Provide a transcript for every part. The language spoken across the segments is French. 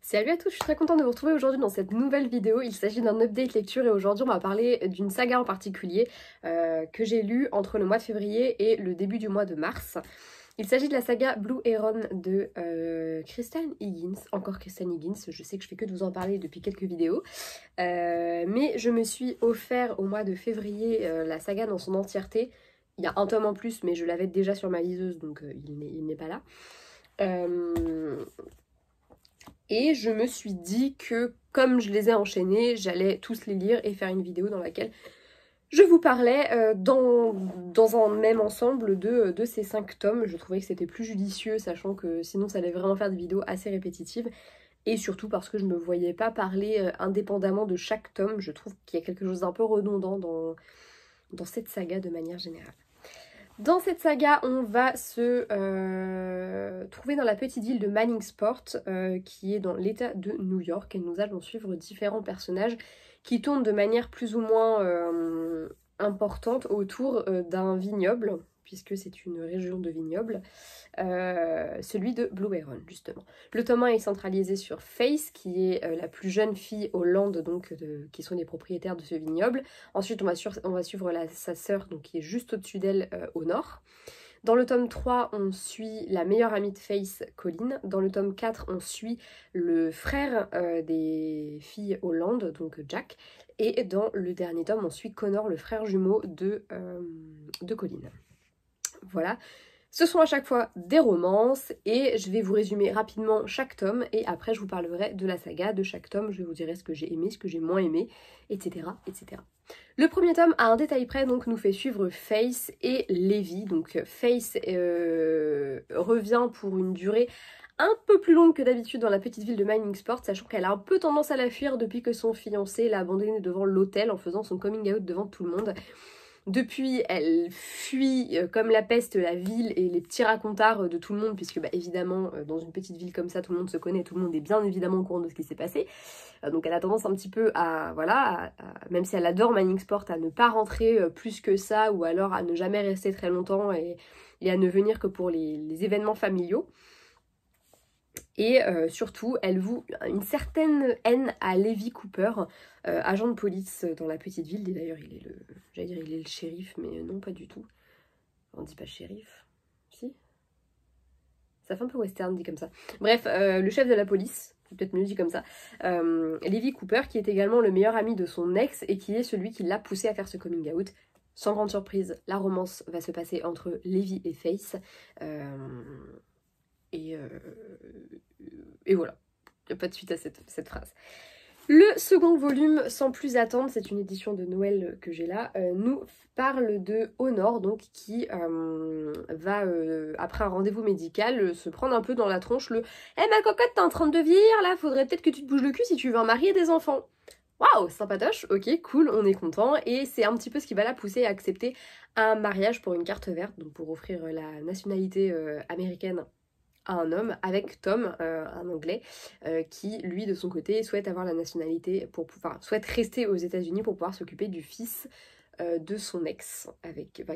Salut à tous, je suis très contente de vous retrouver aujourd'hui dans cette nouvelle vidéo. Il s'agit d'un update lecture et aujourd'hui on va parler d'une saga en particulier que j'ai lue entre le mois de février et le début du mois de mars. Il s'agit de la saga Blue Heron de Kristen Higgins. Encore Kristen Higgins, je sais que je fais que de vous en parler depuis quelques vidéos. Mais je me suis offert au mois de février la saga dans son entièreté. Il y a un tome en plus mais je l'avais déjà sur ma liseuse donc il n'est pas là. Et je me suis dit que comme je les ai enchaînés, j'allais tous les lire et faire une vidéo dans laquelle je vous parlais dans un même ensemble de ces 5 tomes. Je trouvais que c'était plus judicieux, sachant que sinon ça allait vraiment faire des vidéos assez répétitives. Et surtout parce que je ne me voyais pas parler indépendamment de chaque tome. Je trouve qu'il y a quelque chose d'un peu redondant dans cette saga de manière générale. Dans cette saga, on va se trouver dans la petite ville de Manningsport, qui est dans l'état de New York, et nous allons suivre différents personnages qui tournent de manière plus ou moins importante autour d'un vignoble, puisque c'est une région de vignoble, celui de Blue Heron justement. Le tome 1 est centralisé sur Faith, qui est la plus jeune fille aux Landes, donc qui sont les propriétaires de ce vignoble. Ensuite on va suivre sa sœur, donc qui est juste au-dessus d'elle au nord. Dans le tome 3, on suit la meilleure amie de Faith, Colin. Dans le tome 4, on suit le frère des filles Holland, donc Jack. Et dans le dernier tome, on suit Connor, le frère jumeau de Colin. Voilà. Ce sont à chaque fois des romances et je vais vous résumer rapidement chaque tome et après je vous parlerai de la saga de chaque tome, je vous dirai ce que j'ai aimé, ce que j'ai moins aimé, etc., etc. Le premier tome, à un détail près, donc nous fait suivre Faith et Levi. Donc Faith revient pour une durée un peu plus longue que d'habitude dans la petite ville de Manningsport, sachant qu'elle a un peu tendance à la fuir depuis que son fiancé l'a abandonnée devant l'hôtel en faisant son coming out devant tout le monde. Depuis, elle fuit comme la peste la ville et les petits racontards de tout le monde, puisque bah, évidemment, dans une petite ville comme ça, tout le monde se connaît, tout le monde est bien évidemment au courant de ce qui s'est passé. Donc elle a tendance un petit peu à, voilà, même si elle adore Manningsport, à ne pas rentrer plus que ça, ou alors à ne jamais rester très longtemps et à ne venir que pour les événements familiaux. Et surtout, elle voue une certaine haine à Levi Cooper, agent de police dans la petite ville. Et d'ailleurs, j'allais dire il est le shérif, mais non, pas du tout. On dit pas shérif, si. Ça fait un peu western dit comme ça. Bref, le chef de la police, peut-être mieux dit comme ça. Levi Cooper, qui est également le meilleur ami de son ex et qui est celui qui l'a poussé à faire ce coming out. Sans grande surprise, la romance va se passer entre Levi et Faith. Et voilà, il n'y a pas de suite à cette phrase. Le second volume, sans plus attendre, c'est une édition de Noël que j'ai là, nous parle de Honor, donc qui va, après un rendez-vous médical, se prendre un peu dans la tronche le « Eh ma cocotte, t'es en train de vieillir là, faudrait peut-être que tu te bouges le cul si tu veux en marier des enfants !» Waouh, sympatoche, ok, cool, on est content, et c'est un petit peu ce qui va la pousser à accepter un mariage pour une carte verte, donc pour offrir la nationalité américaine à un homme, avec Tom, un anglais, qui lui de son côté souhaite avoir la nationalité, souhaite rester aux États-Unis pour pouvoir s'occuper du fils de son ex,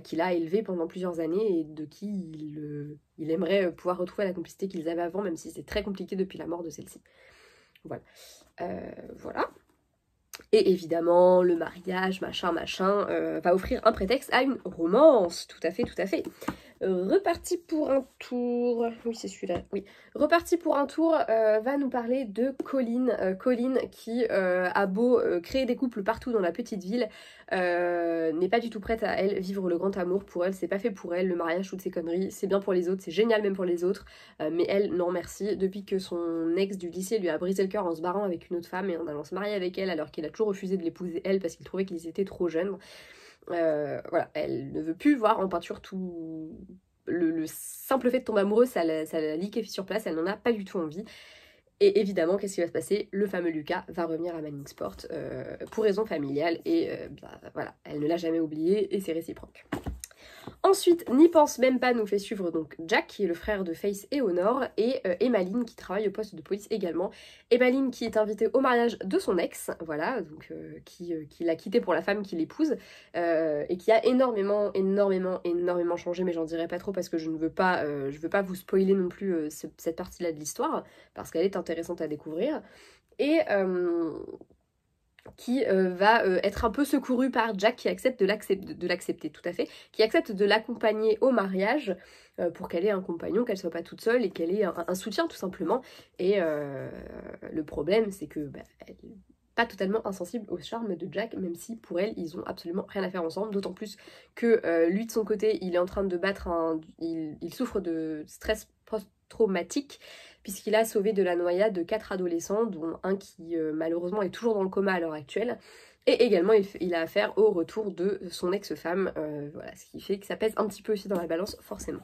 qu'il a élevé pendant plusieurs années et de qui il aimerait pouvoir retrouver la complicité qu'ils avaient avant, même si c'est très compliqué depuis la mort de celle-ci. Voilà. Voilà. Et évidemment, le mariage, machin, va offrir un prétexte à une romance. Tout à fait, tout à fait. Reparti pour un tour, oui c'est celui-là, oui. Reparti pour un tour va nous parler de Colin. Colin qui a beau créer des couples partout dans la petite ville, n'est pas du tout prête à elle vivre le grand amour. Pour elle, c'est pas fait pour elle, le mariage, toutes ces conneries, c'est bien pour les autres, c'est génial même pour les autres, mais elle, non merci. Depuis que son ex du lycée lui a brisé le cœur en se barrant avec une autre femme et en allant se marier avec elle alors qu'il a toujours refusé de l'épouser elle parce qu'il trouvait qu'ils étaient trop jeunes. Voilà, elle ne veut plus voir en peinture tout le simple fait de tomber amoureux, ça la liquéfie sur place, elle n'en a pas du tout envie. Et évidemment, qu'est-ce qui va se passer? Le fameux Lucas va revenir à Manningsport pour raison familiale et voilà, elle ne l'a jamais oublié et c'est réciproque. Ensuite, N'y pense même pas nous fait suivre donc Jack, qui est le frère de Face et Honor, et Emmaline, qui travaille au poste de police également. Emmaline qui est invitée au mariage de son ex, voilà, donc qui l'a quitté pour la femme qu'il épouse, et qui a énormément changé, mais j'en dirai pas trop parce que je veux pas vous spoiler non plus cette partie-là de l'histoire, parce qu'elle est intéressante à découvrir. Et qui va être un peu secouru par Jack, qui accepte de l'accepter, tout à fait, qui accepte de l'accompagner au mariage pour qu'elle ait un compagnon, qu'elle soit pas toute seule et qu'elle ait un soutien tout simplement. Et le problème, c'est que elle est pas totalement insensible au charme de Jack, même si pour elle, ils ont absolument rien à faire ensemble, d'autant plus que lui de son côté, il est en train de battre il souffre de stress post-traumatique, puisqu'il a sauvé de la noyade de 4 adolescents, dont un qui malheureusement est toujours dans le coma à l'heure actuelle. Et également, il a affaire au retour de son ex-femme, voilà, ce qui fait que ça pèse un petit peu aussi dans la balance, forcément.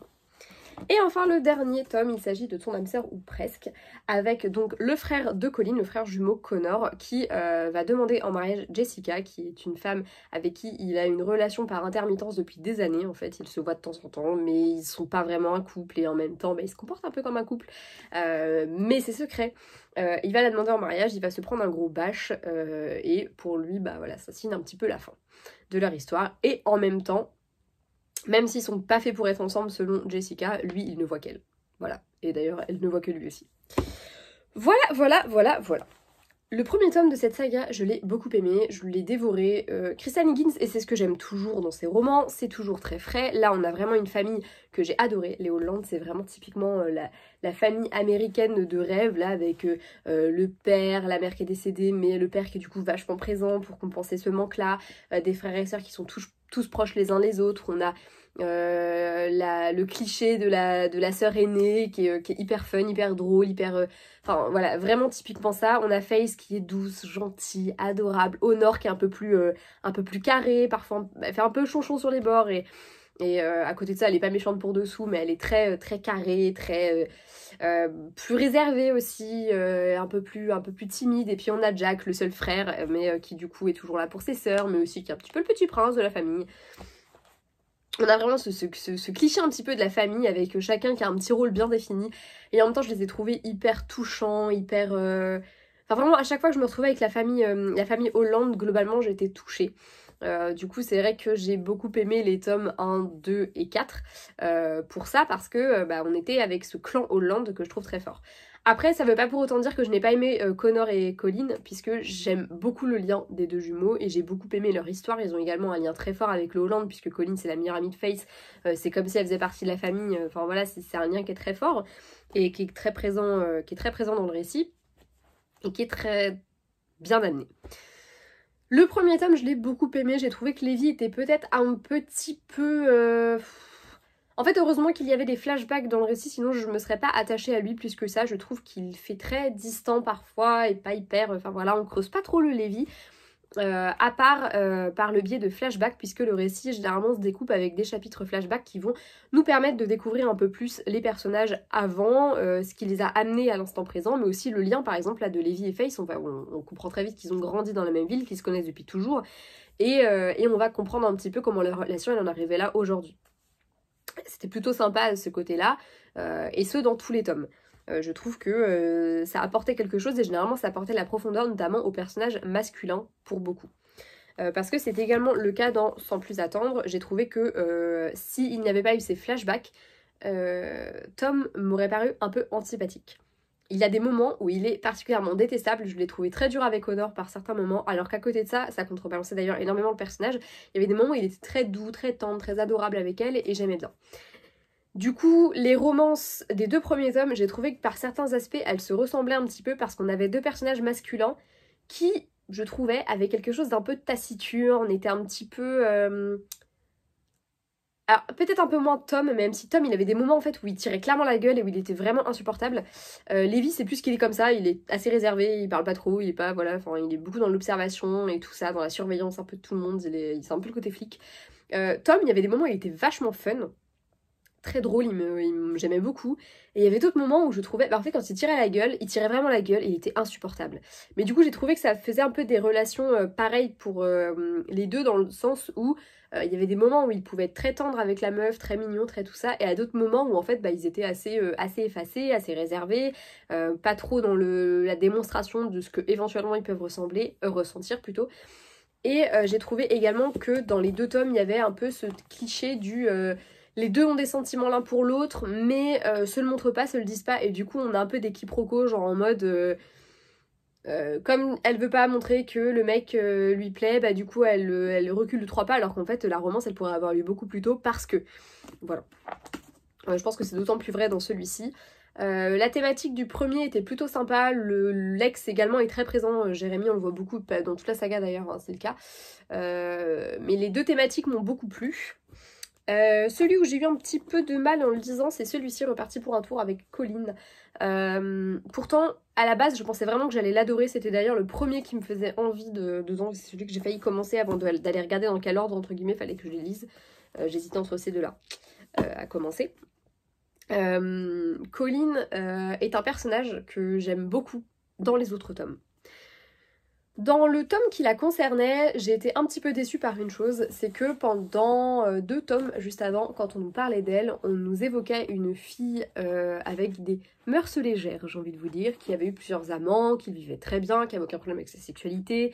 Et enfin le dernier tome, il s'agit de Ton âme sœur ou presque, avec donc le frère de Colin, le frère jumeau Connor, qui va demander en mariage Jessica, qui est une femme avec qui il a une relation par intermittence depuis des années. En fait, ils se voient de temps en temps, mais ils sont pas vraiment un couple, et en même temps, ils se comportent un peu comme un couple, mais c'est secret. Il va la demander en mariage, il va se prendre un gros bâche, et pour lui, voilà, ça signe un petit peu la fin de leur histoire, et en même temps, même s'ils sont pas faits pour être ensemble selon Jessica, lui il ne voit qu'elle. Voilà. Et d'ailleurs elle ne voit que lui aussi. Voilà. Le premier tome de cette saga, je l'ai beaucoup aimé, je l'ai dévoré. Christian Higgins, et c'est ce que j'aime toujours dans ses romans, c'est toujours très frais. Là, on a vraiment une famille que j'ai adorée. Les Holland, c'est vraiment typiquement la famille américaine de rêve, là, avec le père, la mère qui est décédée, mais le père qui est du coup vachement présent pour compenser ce manque-là, des frères et sœurs qui sont tous proches les uns les autres. On a le cliché de la sœur aînée qui est hyper fun, hyper drôle, hyper... Enfin voilà, vraiment typiquement ça. On a Face qui est douce, gentille, adorable. Honor qui est un peu plus carrée, parfois elle fait un peu chonchon sur les bords, et à côté de ça elle est pas méchante pour dessous, mais elle est très carrée, très plus réservée aussi, un peu plus timide. Et puis on a Jack, le seul frère, mais qui du coup est toujours là pour ses sœurs, mais aussi qui est un petit peu le petit prince de la famille. On a vraiment ce cliché un petit peu de la famille, avec chacun qui a un petit rôle bien défini. Et en même temps, je les ai trouvés hyper touchants, hyper... Enfin vraiment, à chaque fois que je me retrouvais avec la famille Holland, globalement, j'étais touchée. Du coup, c'est vrai que j'ai beaucoup aimé les tomes 1, 2 et 4 pour ça, parce que on était avec ce clan Holland que je trouve très fort. Après, ça veut pas pour autant dire que je n'ai pas aimé Connor et Colin, puisque j'aime beaucoup le lien des deux jumeaux et j'ai beaucoup aimé leur histoire. Ils ont également un lien très fort avec le Holland, puisque Colin c'est la meilleure amie de Face, c'est comme si elle faisait partie de la famille. Enfin voilà, c'est un lien qui est très fort et qui est très présent dans le récit et qui est très bien amené. Le premier tome, je l'ai beaucoup aimé, j'ai trouvé que Levi était peut-être un petit peu... En fait, heureusement qu'il y avait des flashbacks dans le récit, sinon je me serais pas attachée à lui plus que ça. Je trouve qu'il fait très distant parfois et pas hyper... Enfin voilà, on creuse pas trop le Levi, à part par le biais de flashbacks, puisque le récit généralement se découpe avec des chapitres flashbacks qui vont nous permettre de découvrir un peu plus les personnages avant, ce qui les a amenés à l'instant présent, mais aussi le lien par exemple là de Levi et Face. On comprend très vite qu'ils ont grandi dans la même ville, qu'ils se connaissent depuis toujours, et on va comprendre un petit peu comment leur relation elle en est arrivée là aujourd'hui. C'était plutôt sympa ce côté-là, et ce dans tous les tomes. Je trouve que ça apportait quelque chose, et généralement ça apportait de la profondeur, notamment aux personnages masculins pour beaucoup. Parce que c'est également le cas dans Sans plus attendre. J'ai trouvé que s'il n'y avait pas eu ces flashbacks, Tom m'aurait paru un peu antipathique. Il y a des moments où il est particulièrement détestable, je l'ai trouvé très dur avec Honor par certains moments, alors qu'à côté de ça, ça contrebalançait d'ailleurs énormément le personnage. Il y avait des moments où il était très doux, très tendre, très adorable avec elle, et j'aimais bien. Du coup, les romances des deux premiers tomes, j'ai trouvé que par certains aspects, elles se ressemblaient un petit peu, parce qu'on avait deux personnages masculins qui, je trouvais, avaient quelque chose d'un peu taciturne, était un petit peu... Alors, peut-être un peu moins Tom, même si Tom, il avait des moments en fait où il tirait clairement la gueule et où il était vraiment insupportable. Levi, c'est plus qu'il est comme ça, il est assez réservé, il parle pas trop, il est pas, voilà, enfin, il est beaucoup dans l'observation et tout ça, dans la surveillance un peu de tout le monde, c'est un peu le côté flic. Tom, il y avait des moments où il était vachement fun. très drôle, j'aimais beaucoup. Et il y avait d'autres moments où je trouvais, en fait quand il tirait la gueule, il tirait vraiment la gueule et il était insupportable. Mais du coup j'ai trouvé que ça faisait un peu des relations pareilles pour les deux, dans le sens où il y avait des moments où il pouvait être très tendre avec la meuf, très mignon, très tout ça, et à d'autres moments où en fait ils étaient assez effacés, assez réservés, pas trop dans la démonstration de ce que éventuellement ils peuvent ressentir plutôt. Et j'ai trouvé également que dans les deux tomes, il y avait un peu ce cliché du les deux ont des sentiments l'un pour l'autre, mais se le montrent pas, se le disent pas, et du coup on a un peu des quiproquos, genre en mode comme elle veut pas montrer que le mec lui plaît, bah du coup elle recule de 3 pas, alors qu'en fait la romance elle pourrait avoir lieu beaucoup plus tôt parce que. Voilà. Je pense que c'est d'autant plus vrai dans celui-ci. La thématique du premier était plutôt sympa, l'ex également est très présent, Jérémy on le voit beaucoup, dans toute la saga d'ailleurs, hein, c'est le cas. Mais les deux thématiques m'ont beaucoup plu. Celui où j'ai eu un petit peu de mal en le disant, c'est celui-ci, Reparti pour un tour avec Colline. Pourtant, à la base, je pensais vraiment que j'allais l'adorer. C'était d'ailleurs le premier qui me faisait envie dedans. C'est celui que j'ai failli commencer avant d'aller regarder dans quel ordre, entre guillemets, fallait que je les lise. J'hésitais entre ces deux-là à commencer. Colline est un personnage que j'aime beaucoup dans les autres tomes. Dans le tome qui la concernait, j'ai été un petit peu déçue par une chose, c'est que pendant 2 tomes juste avant, quand on nous parlait d'elle, on nous évoquait une fille avec des mœurs légères, j'ai envie de vous dire, qui avait eu plusieurs amants, qui vivait très bien, qui avait aucun problème avec sa sexualité,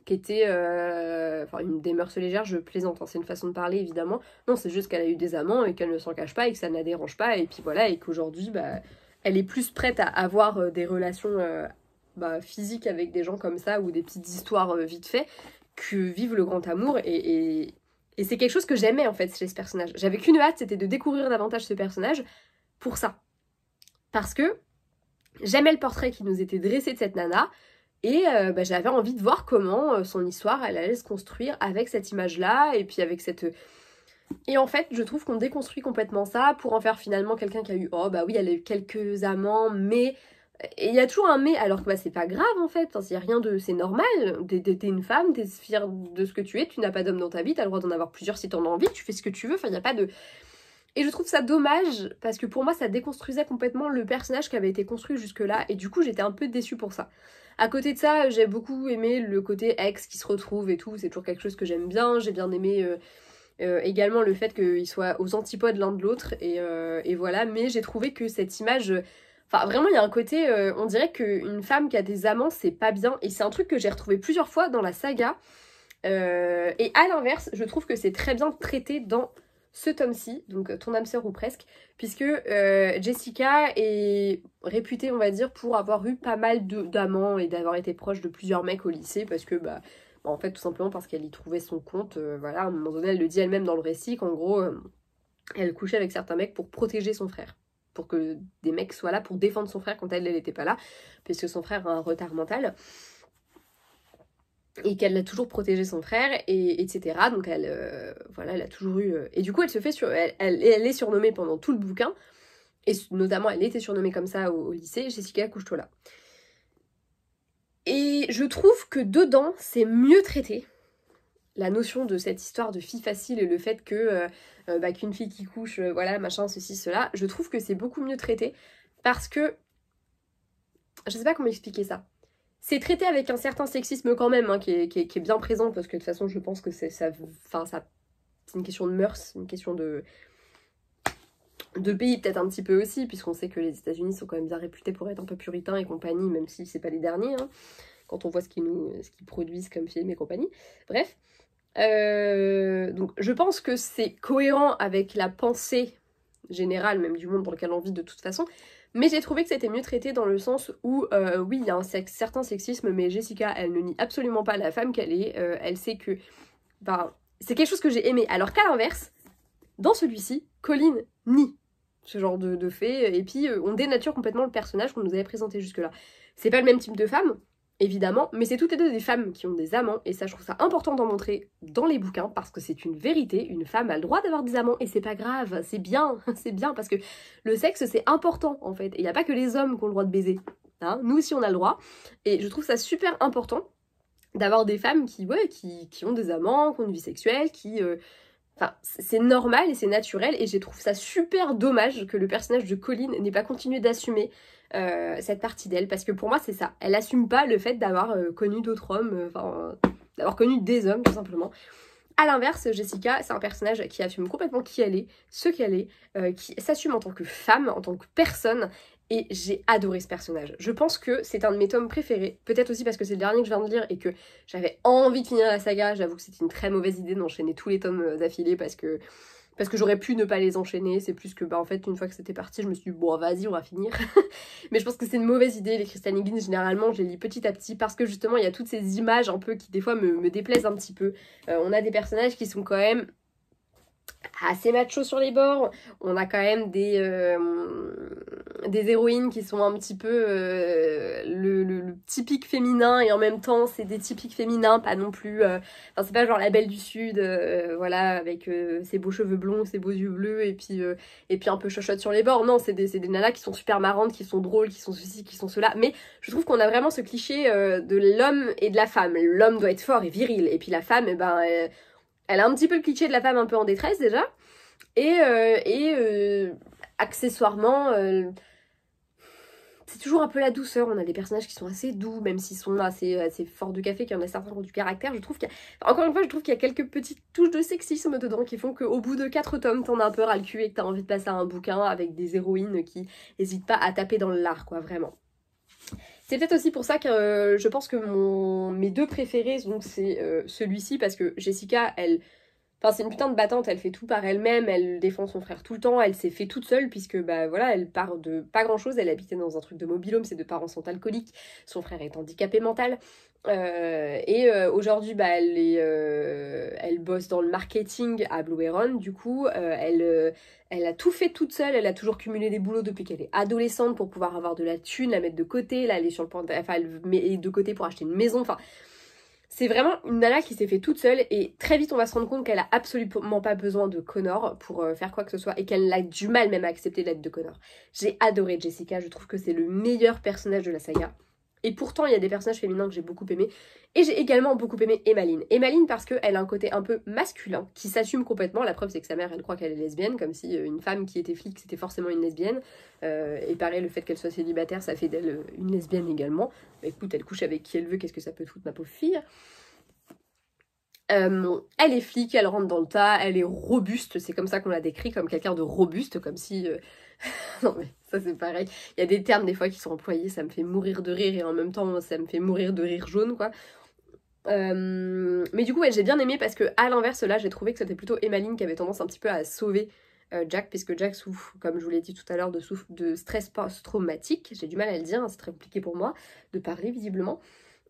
qui était... enfin, une des mœurs légères, je plaisante, hein, c'est une façon de parler évidemment. Non, c'est juste qu'elle a eu des amants et qu'elle ne s'en cache pas et que ça ne la dérange pas, et puis voilà, et qu'aujourd'hui, elle est plus prête à avoir des relations... physique avec des gens comme ça ou des petites histoires vite fait que vivent le grand amour et c'est quelque chose que j'aimais en fait chez ce personnage. J'avais qu'une hâte, c'était de découvrir davantage ce personnage pour ça. Parce que j'aimais le portrait qui nous était dressé de cette nana et j'avais envie de voir comment son histoire elle allait se construire avec cette image là et puis avec cette... Et en fait, je trouve qu'on déconstruit complètement ça pour en faire finalement quelqu'un qui a eu, oh bah oui, elle a eu quelques amants, mais... Et il y a toujours un mais, alors que c'est pas grave en fait, il y a rien de... c'est normal, t'es une femme, t'es fière de ce que tu es, tu n'as pas d'homme dans ta vie, t'as le droit d'en avoir plusieurs si t'en as envie, tu fais ce que tu veux, enfin il n'y a pas de... Et je trouve ça dommage, parce que pour moi ça déconstruisait complètement le personnage qui avait été construit jusque-là, et du coup j'étais un peu déçue pour ça. À côté de ça, j'ai beaucoup aimé le côté ex qui se retrouve et tout, c'est toujours quelque chose que j'aime bien, j'ai bien aimé... également le fait qu'ils soient aux antipodes l'un de l'autre, et voilà, mais j'ai trouvé que cette image... Enfin, vraiment, il y a un côté, on dirait qu'une femme qui a des amants, c'est pas bien. Et c'est un truc que j'ai retrouvé plusieurs fois dans la saga. Et à l'inverse, je trouve que c'est très bien traité dans ce tome-ci, donc Ton âme sœur ou presque, puisque Jessica est réputée, on va dire, pour avoir eu pas mal d'amants et d'avoir été proche de plusieurs mecs au lycée, parce que, en fait, tout simplement parce qu'elle y trouvait son compte. Voilà, à un moment donné, elle le dit elle-même dans le récit, qu'en gros, elle couchait avec certains mecs pour protéger son frère. Pour que des mecs soient là pour défendre son frère quand elle n'était pas là, puisque son frère a un retard mental. Et qu'elle a toujours protégé son frère, etc. Donc elle, voilà, elle a toujours eu... Et du coup, elle se fait elle est surnommée pendant tout le bouquin, et notamment elle était surnommée comme ça au lycée, Jessica couche-toi là. Et je trouve que dedans, c'est mieux traité. La notion de cette histoire de fille facile et le fait que qu'une fille qui couche, voilà, machin, ceci, cela, je trouve que c'est beaucoup mieux traité parce que... Je sais pas comment expliquer ça. C'est traité avec un certain sexisme quand même, hein, qui est bien présent, parce que de toute façon, je pense que c'est une question de mœurs, une question de pays peut-être un petit peu aussi, puisqu'on sait que les États-Unis sont quand même bien réputés pour être un peu puritains et compagnie, même si c'est pas les derniers, hein, quand on voit ce qu'ils produisent comme films et compagnie. Bref. Donc je pense que c'est cohérent avec la pensée générale même du monde dans lequel on vit de toute façon, mais j'ai trouvé que c'était mieux traité dans le sens où oui il y a un certain sexisme, mais Jessica elle ne nie absolument pas la femme qu'elle est, elle sait que c'est quelque chose que j'ai aimé, alors qu'à l'inverse dans celui-ci Colline nie ce genre de fait, et puis on dénature complètement le personnage qu'on nous avait présenté jusque là. C'est pas le même type de femme évidemment, mais c'est toutes les deux des femmes qui ont des amants, et ça je trouve ça important d'en montrer dans les bouquins, parce que c'est une vérité, une femme a le droit d'avoir des amants, et c'est pas grave, c'est bien, parce que le sexe c'est important en fait, et il n'y a pas que les hommes qui ont le droit de baiser, hein, nous aussi on a le droit, et je trouve ça super important d'avoir des femmes qui ont des amants, qui ont une vie sexuelle, qui Enfin, c'est normal et c'est naturel, et je trouve ça super dommage que le personnage de Colleen n'ait pas continué d'assumer cette partie d'elle, parce que pour moi c'est ça, elle assume pas le fait d'avoir connu d'autres hommes, enfin d'avoir connu des hommes tout simplement. A l'inverse, Jessica, c'est un personnage qui assume complètement qui elle est, ce qu'elle est, qui s'assume en tant que femme, en tant que personne, et j'ai adoré ce personnage. Je pense que c'est un de mes tomes préférés, peut-être aussi parce que c'est le dernier que je viens de lire et que j'avais envie de finir la saga. J'avoue que c'était une très mauvaise idée d'enchaîner tous les tomes d'affilée parce que j'aurais pu ne pas les enchaîner. C'est plus que, bah en fait, une fois que c'était parti, je me suis dit, bon, vas-y, on va finir. Mais je pense que c'est une mauvaise idée. Les Crystal Higgins, généralement, je les lis petit à petit parce que justement, il y a toutes ces images un peu qui, des fois, me déplaisent un petit peu. On a des personnages qui sont quand même assez macho sur les bords. On a quand même des héroïnes qui sont un petit peu le typique féminin, et en même temps c'est des typiques féminins, pas non plus enfin c'est pas genre la Belle du Sud voilà, avec ses beaux cheveux blonds, ses beaux yeux bleus, et puis un peu chochotte sur les bords. Non, c'est des nanas qui sont super marrantes, qui sont drôles, qui sont ceci, qui sont cela. Mais je trouve qu'on a vraiment ce cliché de l'homme et de la femme. L'homme doit être fort et viril, et puis la femme, eh ben elle a un petit peu le cliché de la femme un peu en détresse déjà. Et accessoirement, c'est toujours un peu la douceur. On a des personnages qui sont assez doux, même s'ils sont assez forts de café, qu'il y en a certains qui ont du caractère. Je trouve qu'il y a, encore une fois, je trouve qu'il y a quelques petites touches de sexisme dedans qui font qu'au bout de 4 tomes, t'en as un peu ras le cul et que t'as envie de passer à un bouquin avec des héroïnes qui n'hésitent pas à taper dans le lard, quoi, vraiment. C'est peut-être aussi pour ça que je pense que mes deux préférés, donc c'est celui-ci, parce que Jessica, elle... Enfin, c'est une putain de battante, elle fait tout par elle-même, elle défend son frère tout le temps, elle s'est fait toute seule puisque, bah voilà, elle part de pas grand-chose, elle habitait dans un truc de mobil-home, ses deux parents sont alcooliques, son frère est handicapé mental, aujourd'hui, bah, elle bosse dans le marketing à Blue Heron, du coup, elle a tout fait toute seule, elle a toujours cumulé des boulots depuis qu'elle est adolescente pour pouvoir avoir de la thune, la mettre de côté, là, elle est sur le point enfin, elle met de côté pour acheter une maison, enfin... C'est vraiment une nana qui s'est fait toute seule, et très vite on va se rendre compte qu'elle a absolument pas besoin de Connor pour faire quoi que ce soit, et qu'elle a du mal même à accepter l'aide de Connor. J'ai adoré Jessica, je trouve que c'est le meilleur personnage de la saga. Et pourtant il y a des personnages féminins que j'ai beaucoup aimés. Et j'ai également beaucoup aimé Emmeline. Emmeline parce qu'elle a un côté un peu masculin qui s'assume complètement. La preuve c'est que sa mère elle croit qu'elle est lesbienne, comme si une femme qui était flic c'était forcément une lesbienne. Et pareil, le fait qu'elle soit célibataire ça fait d'elle une lesbienne également. Bah, écoute, elle couche avec qui elle veut, qu'est-ce que ça peut te foutre ma pauvre fille. Elle est flic, elle rentre dans le tas, elle est robuste, c'est comme ça qu'on la décrit, comme quelqu'un de robuste, comme si... non mais ça c'est pareil, il y a des termes des fois qui sont employés, ça me fait mourir de rire, et en même temps ça me fait mourir de rire jaune, quoi. Mais du coup, ouais, j'ai bien aimé parce que à l'inverse, là, j'ai trouvé que c'était plutôt Emmeline qui avait tendance un petit peu à sauver Jack, puisque Jack souffre, comme je vous l'ai dit tout à l'heure, de stress post-traumatique. J'ai du mal à le dire, hein, c'est très compliqué pour moi de parler visiblement.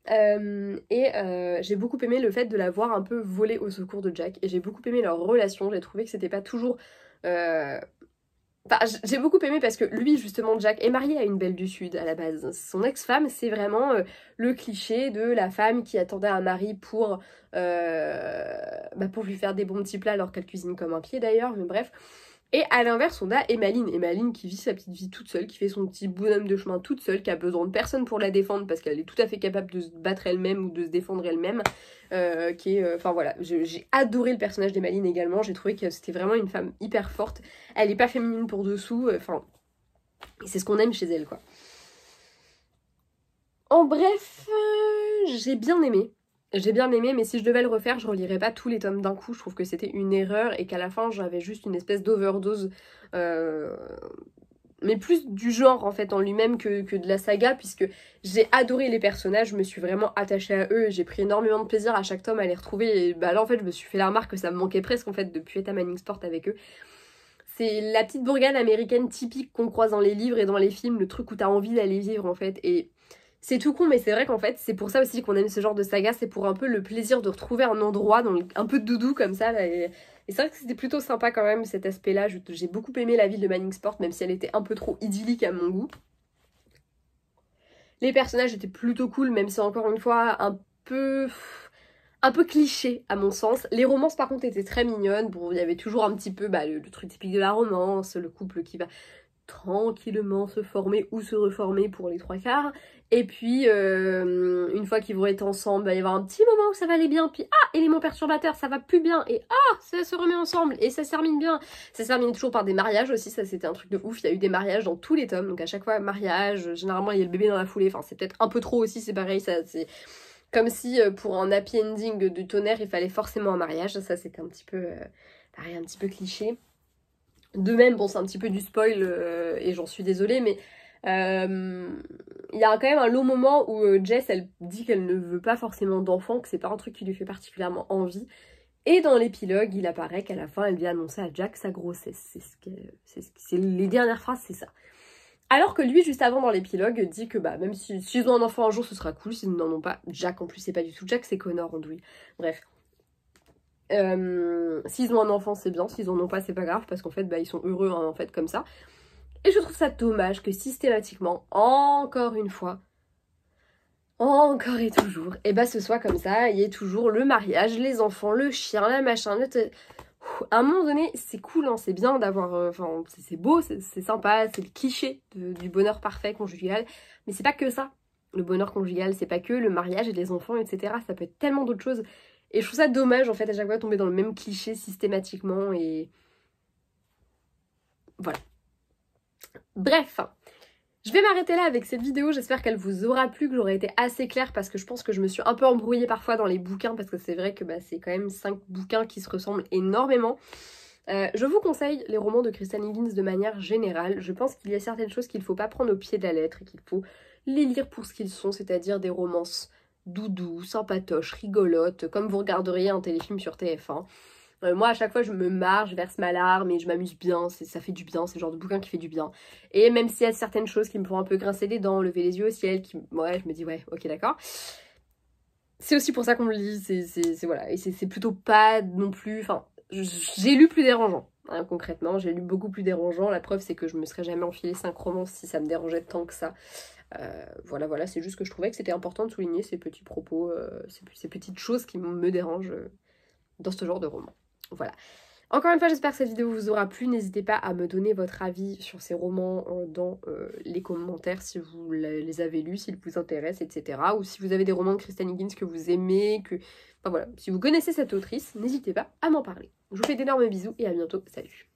J'ai beaucoup aimé le fait de la voir un peu voler au secours de Jack, et j'ai beaucoup aimé leur relation. J'ai trouvé que c'était pas toujours... Enfin, j'ai beaucoup aimé parce que lui, justement, Jack est marié à une belle du Sud à la base. Son ex-femme, c'est vraiment le cliché de la femme qui attendait un mari pour lui faire des bons petits plats alors qu'elle cuisine comme un pied d'ailleurs, mais bref. Et à l'inverse, on a Emmeline qui vit sa petite vie toute seule, qui fait son petit bonhomme de chemin toute seule, qui a besoin de personne pour la défendre parce qu'elle est tout à fait capable de se battre elle-même ou de se défendre elle-même. Enfin voilà, j'ai adoré le personnage d'Emmeline également, j'ai trouvé que c'était vraiment une femme hyper forte. Elle est pas féminine pour dessous, enfin, c'est ce qu'on aime chez elle, quoi. En bref, j'ai bien aimé. J'ai bien aimé, mais si je devais le refaire, je relirais pas tous les tomes d'un coup. Je trouve que c'était une erreur et qu'à la fin, j'avais juste une espèce d'overdose. Mais plus du genre, en fait, en lui-même que de la saga, puisque j'ai adoré les personnages, je me suis vraiment attachée à eux. J'ai pris énormément de plaisir à chaque tome à les retrouver. Et bah là, en fait, je me suis fait la remarque que ça me manquait presque, en fait, depuis être à Manning Sport avec eux. C'est la petite bourgade américaine typique qu'on croise dans les livres et dans les films, le truc où t'as envie d'aller vivre, en fait. Et... c'est tout con, mais c'est vrai qu'en fait, c'est pour ça aussi qu'on aime ce genre de saga, c'est pour un peu le plaisir de retrouver un endroit, un peu de doudou comme ça. Là, et c'est vrai que c'était plutôt sympa quand même, cet aspect-là. J'ai beaucoup aimé la ville de Manning Sport, même si elle était un peu trop idyllique à mon goût. Les personnages étaient plutôt cool, même si encore une fois, un peu cliché à mon sens. Les romances par contre étaient très mignonnes. Bon, il y avait toujours un petit peu le truc typique de la romance, le couple qui va tranquillement se former ou se reformer pour les 3/4. Et puis, une fois qu'ils vont être ensemble, il va y avoir un petit moment où ça va aller bien, puis élément perturbateur, ça va plus bien, et ça se remet ensemble, et ça se termine bien. Ça se termine toujours par des mariages aussi, ça c'était un truc de ouf, il y a eu des mariages dans tous les tomes, donc à chaque fois, mariage, généralement il y a le bébé dans la foulée, enfin c'est peut-être un peu trop aussi, c'est pareil, ça c'est... Comme si pour un happy ending du tonnerre, il fallait forcément un mariage, ça c'était un petit peu, pareil, un petit peu cliché. De même, bon c'est un petit peu du spoil, et j'en suis désolée, mais... il y a quand même un long moment où Jess elle dit qu'elle ne veut pas forcément d'enfant, que c'est pas un truc qui lui fait particulièrement envie, et dans l'épilogue il apparaît qu'à la fin elle vient annoncer à Jack sa grossesse, c'est les dernières phrases, c'est ça. Alors que lui juste avant dans l'épilogue dit que bah même s'ils ont un enfant un jour ce sera cool, s'ils n'en ont pas, Jack en plus c'est pas du tout Jack, c'est Connor Andouille, bref. S'ils ont un enfant c'est bien, s'ils en ont pas c'est pas grave, parce qu'en fait bah ils sont heureux hein, en fait comme ça. Et je trouve ça dommage que systématiquement, encore une fois, encore et toujours, et bah ce soit comme ça, il y ait toujours le mariage, les enfants, le chien, la machin, à un moment donné, c'est cool, hein, c'est bien d'avoir, enfin c'est beau, c'est sympa, c'est le cliché du bonheur parfait conjugal, mais c'est pas que ça. Le bonheur conjugal, c'est pas que le mariage et les enfants, etc. Ça peut être tellement d'autres choses. Et je trouve ça dommage en fait à chaque fois de tomber dans le même cliché systématiquement et... Voilà. Bref, je vais m'arrêter là avec cette vidéo, j'espère qu'elle vous aura plu, que j'aurai été assez claire parce que je pense que je me suis un peu embrouillée parfois dans les bouquins parce que c'est vrai que bah, c'est quand même 5 bouquins qui se ressemblent énormément. Je vous conseille les romans de Christian Higgins de manière générale, je pense qu'il y a certaines choses qu'il ne faut pas prendre au pied de la lettre et qu'il faut les lire pour ce qu'ils sont, c'est-à-dire des romances doudou, sympatoches, rigolotes, comme vous regarderiez un téléfilm sur TF1. Moi à chaque fois je me marre, je verse ma larme et je m'amuse bien, ça fait du bien, c'est le genre de bouquin qui fait du bien. Et même s'il y a certaines choses qui me font un peu grincer des dents, lever les yeux au ciel, ouais je me dis ouais ok d'accord. C'est aussi pour ça qu'on me le lit, c'est voilà, et c'est plutôt pas non plus, enfin j'ai lu plus dérangeant, hein, concrètement, j'ai lu beaucoup plus dérangeant, la preuve c'est que je me serais jamais enfilé 5 romans si ça me dérangeait tant que ça. Voilà, c'est juste que je trouvais que c'était important de souligner ces petits propos, ces petites choses qui me dérangent dans ce genre de roman. Voilà. Encore une fois, j'espère que cette vidéo vous aura plu. N'hésitez pas à me donner votre avis sur ces romans dans les commentaires si vous les avez lus, s'ils vous intéressent, etc. Ou si vous avez des romans de Christian Higgins que vous aimez, Enfin voilà, si vous connaissez cette autrice, n'hésitez pas à m'en parler. Je vous fais d'énormes bisous et à bientôt. Salut!